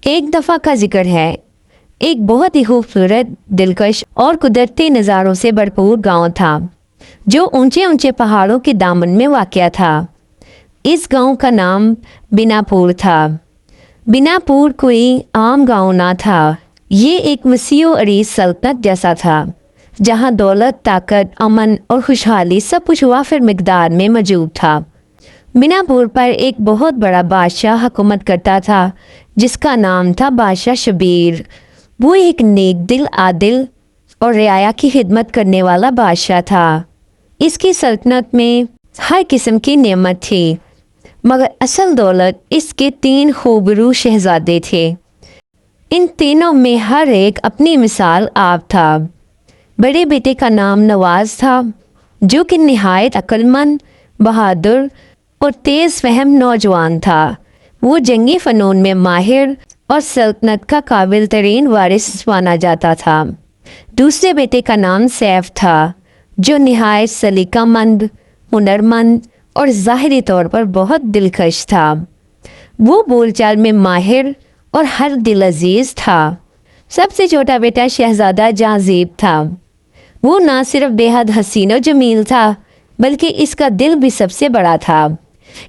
एक दफ़ा का जिक्र है, एक बहुत ही खूबसूरत, दिलकश और कुदरती नज़ारों से भरपूर गांव था जो ऊंचे ऊंचे पहाड़ों के दामन में वाक़या था। इस गांव का नाम बिनापुर था। बिनापुर कोई आम गांव ना था, ये एक वसीओ अरीज सल्तनत जैसा था जहां दौलत, ताकत, अमन और खुशहाली सब कुछ वाफिर मिकदार में मौजूद था। बिनापुर पर एक बहुत बड़ा बादशाह हुकूमत करता था जिसका नाम था बादशाह शबीर। वो एक नेक दिल, आदिल और रियाया की खिदमत करने वाला बादशाह था। इसकी सल्तनत में हर किस्म की नेमत थी, मगर असल दौलत इसके 3 खूबरू शहजादे थे। इन तीनों में हर एक अपनी मिसाल आप था। बड़े बेटे का नाम नवाज था जो कि निहायत अक्लमंद, बहादुर और तेज़ फहम नौजवान था। वो जंगी फ़नून में माहिर और सल्तनत का काबिल तरीन वारिस माना जाता था। दूसरे बेटे का नाम सैफ था जो निहायत सलीकामंद, हुनरमंद और ज़ाहिरी तौर पर बहुत दिलकश था। वो बोलचाल में माहिर और हर दिल अजीज़ था। सबसे छोटा बेटा शहजादा जहांज़ीब था। वो ना सिर्फ बेहद हसीन और जमील था बल्कि इसका दिल भी सबसे बड़ा था।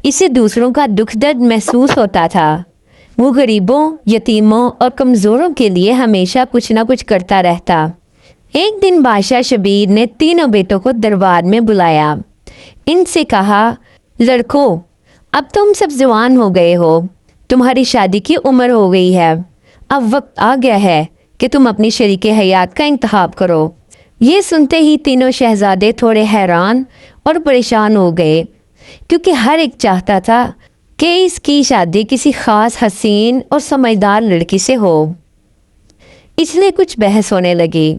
इसे दूसरों का दुख दर्द महसूस होता था। वो गरीबों, यतीमों और कमज़ोरों के लिए हमेशा कुछ ना कुछ करता रहता। एक दिन बादशाह शबीर ने तीनों बेटों को दरबार में बुलाया। इनसे कहा, लड़कों, अब तुम सब जवान हो गए हो, तुम्हारी शादी की उम्र हो गई है। अब वक्त आ गया है कि तुम अपनी शरीके हयात का इंतखाब करो। ये सुनते ही तीनों शहजादे थोड़े हैरान और परेशान हो गए क्योंकि हर एक चाहता था कि इसकी शादी किसी ख़ास हसीन और समझदार लड़की से हो। इसलिए कुछ बहस होने लगी।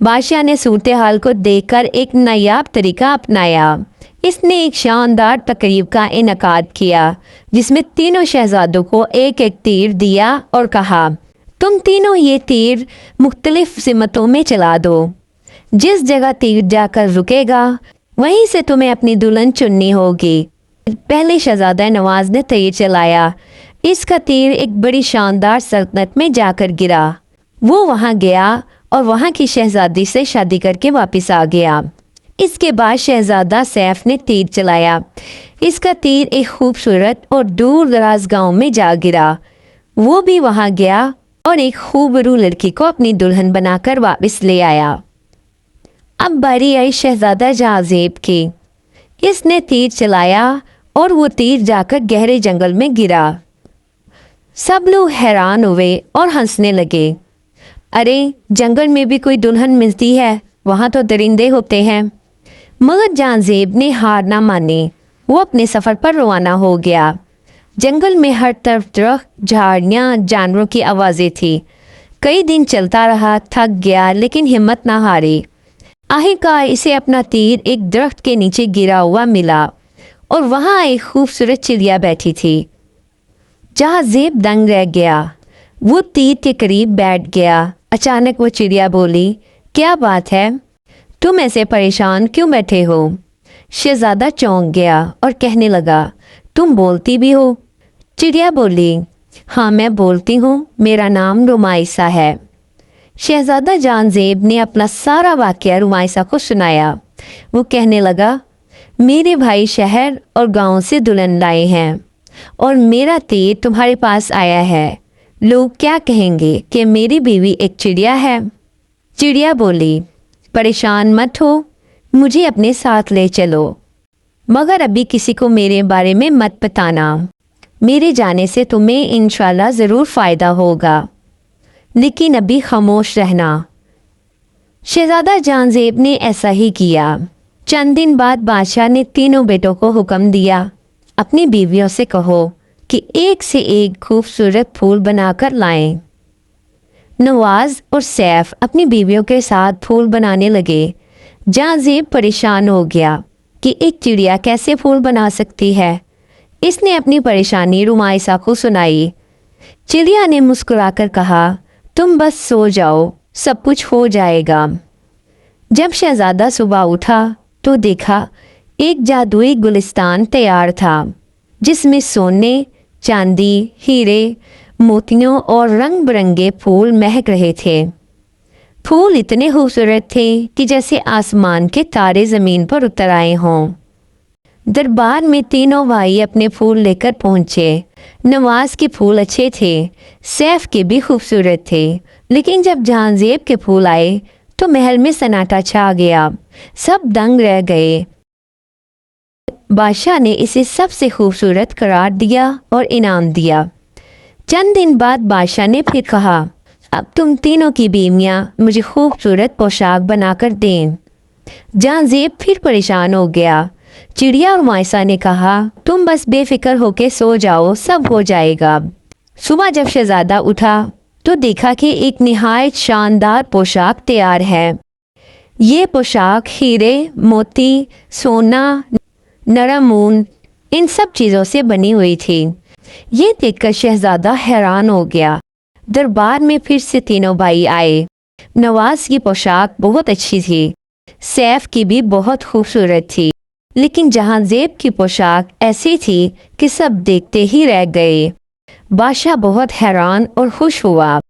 बादशाह ने सूरत हाल को देखकर एक नायाब तरीका अपनाया। इसने एक शानदार तकरीब का इनकाद किया जिसमें तीनों शहजादों को एक एक तीर दिया और कहा, तुम तीनों ये तीर मुख्तलिफ सिमतों में चला दो। जिस जगह तीर जाकर रुकेगा वहीं से तुम्हें अपनी दुल्हन चुननी होगी। पहले शहजादा नवाज ने तीर चलाया। इसका तीर एक बड़ी शानदार सल्तनत में जाकर गिरा। वो वहां गया और वहां की शहजादी से शादी करके वापस आ गया। इसके बाद शहजादा सैफ ने तीर चलाया। इसका तीर एक खूबसूरत और दूर दराज गाँव में जा गिरा। वो भी वहां गया और एक खूबरू लड़की को अपनी दुल्हन बनाकर वापस ले आया। अब बारी आई शहजादा जहांज़ीब की। इसने तीर चलाया और वो तीर जाकर गहरे जंगल में गिरा। सब लोग हैरान हुए और हंसने लगे। अरे, जंगल में भी कोई दुल्हन मिलती है, वहाँ तो दरिंदे होते हैं। मगर जहांज़ीब ने हार ना मानी। वो अपने सफ़र पर रवाना हो गया। जंगल में हर तरफ दरख्त, झाड़ियाँ, जानवरों की आवाज़ें थी। कई दिन चलता रहा, थक गया लेकिन हिम्मत ना हारी। आखिरकार इसे अपना तीर एक दरख्त के नीचे गिरा हुआ मिला और वहाँ एक खूबसूरत चिड़िया बैठी थी। जहांज़ीब दंग रह गया। वो तीर के करीब बैठ गया। अचानक वो चिड़िया बोली, क्या बात है, तुम ऐसे परेशान क्यों बैठे हो? शहजादा चौंक गया और कहने लगा, तुम बोलती भी हो? चिड़िया बोली, हाँ मैं बोलती हूँ, मेरा नाम रुमाइसा है। शहजादा जहांज़ीब ने अपना सारा वाक़या रुमाइसा को सुनाया। वो कहने लगा, मेरे भाई शहर और गांव से दुल्हन लाए हैं और मेरा तीर तुम्हारे पास आया है। लोग क्या कहेंगे कि मेरी बीवी एक चिड़िया है? चिड़िया बोली, परेशान मत हो, मुझे अपने साथ ले चलो, मगर अभी किसी को मेरे बारे में मत बताना। मेरे जाने से तुम्हें इंशाल्लाह ज़रूर फ़ायदा होगा, लेकिन अभी खामोश रहना। शहजादा जहांज़ीब ने ऐसा ही किया। चंद दिन बाद बादशाह ने तीनों बेटों को हुक्म दिया, अपनी बीवियों से कहो कि एक से एक खूबसूरत फूल बनाकर लाएं। नवाज और सैफ अपनी बीवियों के साथ फूल बनाने लगे। जहांज़ीब परेशान हो गया कि एक चिड़िया कैसे फूल बना सकती है। इसने अपनी परेशानी रुमाइसा को सुनाई। चिड़िया ने मुस्कुराकर कहा, तुम बस सो जाओ, सब कुछ हो जाएगा। जब शहजादा सुबह उठा तो देखा एक जादुई गुलिस्तान तैयार था जिसमें सोने, चांदी, हीरे मोतियों और रंग बिरंगे फूल महक रहे थे। फूल इतने खूबसूरत थे कि जैसे आसमान के तारे ज़मीन पर उतर आए हों। दरबार में तीनों भाई अपने फूल लेकर पहुँचे। नवाज के फूल अच्छे थे, सैफ के भी खूबसूरत थे, लेकिन जब जहांजेब के फूल आए तो महल में सन्नाटा छा गया। सब दंग रह गए। बादशाह ने इसे सबसे खूबसूरत करार दिया और इनाम दिया। चंद दिन बाद बादशाह ने फिर कहा, अब तुम तीनों की बीवियाँ मुझे खूबसूरत पोशाक बनाकर दें। जहांजेब फिर परेशान हो गया। चिड़िया और मायसा ने कहा, तुम बस बेफिक्र होके सो जाओ, सब हो जाएगा। सुबह जब शहजादा उठा तो देखा कि एक निहायत शानदार पोशाक तैयार है। ये पोशाक हीरे, मोती, सोना, नरम ऊन, इन सब चीज़ों से बनी हुई थी। ये देखकर शहजादा हैरान हो गया। दरबार में फिर से तीनों भाई आए। नवाज की पोशाक बहुत अच्छी थी, सैफ की भी बहुत खूबसूरत थी, लेकिन जहांजेब की पोशाक ऐसी थी कि सब देखते ही रह गए। बादशाह बहुत हैरान और खुश हुआ।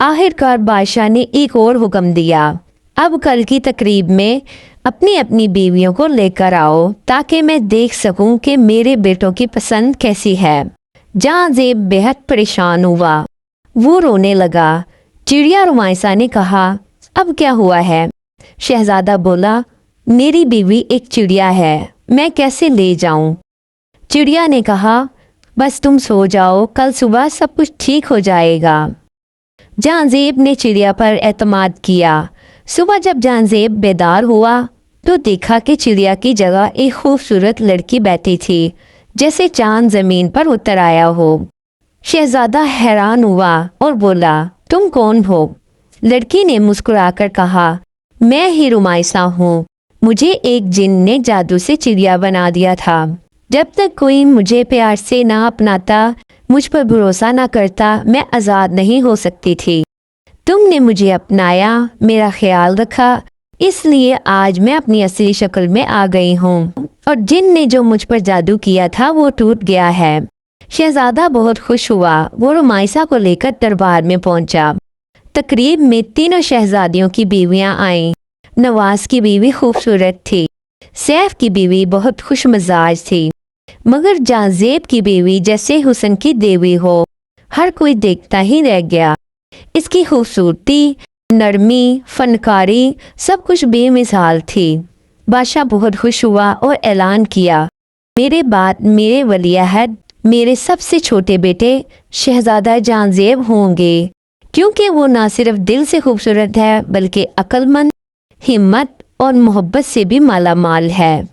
आखिरकार बादशाह ने एक और हुक्म दिया, अब कल की तकरीब में अपनी अपनी बीवियों को लेकर आओ ताकि मैं देख सकूं कि मेरे बेटों की पसंद कैसी है। जहांजेब बेहद परेशान हुआ, वो रोने लगा। चिड़िया और मायसा ने कहा, अब क्या हुआ है? शहजादा बोला, मेरी बीवी एक चिड़िया है, मैं कैसे ले जाऊं? चिड़िया ने कहा, बस तुम सो जाओ, कल सुबह सब कुछ ठीक हो जाएगा। जहांजेब ने चिड़िया पर एतमाद किया। सुबह जब जहांजेब बेदार हुआ तो देखा कि चिड़िया की जगह एक खूबसूरत लड़की बैठी थी, जैसे चांद ज़मीन पर उतर आया हो। शहजादा हैरान हुआ और बोला, तुम कौन हो? लड़की ने मुस्कुराकर कहा, मैं ही रुमाइसा हूँ। मुझे एक जिन ने जादू से चिड़िया बना दिया था। जब तक कोई मुझे प्यार से ना अपनाता, मुझ पर भरोसा ना करता, मैं आज़ाद नहीं हो सकती थी। तुमने मुझे अपनाया, मेरा ख्याल रखा, इसलिए आज मैं अपनी असली शक्ल में आ गई हूँ और जिन ने जो मुझ पर जादू किया था वो टूट गया है। शहजादा बहुत खुश हुआ। वो रुमाइसा को लेकर दरबार में पहुंचा। तकरीब में तीनों शहजादियों की बीवियां आईं। नवाज की बीवी खूबसूरत थी, सैफ की बीवी बहुत खुश मिजाज थी, मगर जहांजेब की बीवी जैसे हुस्न की देवी हो, हर कोई देखता ही रह गया। इसकी खूबसूरती, नरमी, फनकारी सब कुछ बेमिसाल थी। बादशाह बहुत खुश हुआ और ऐलान किया, मेरे बाद मेरे वलीअहद मेरे सबसे छोटे बेटे शहजादा जहांजेब होंगे, क्योंकि वो ना सिर्फ दिल से खूबसूरत है बल्कि अक्लमंद, हिम्मत और मोहब्बत से भी माला माल है।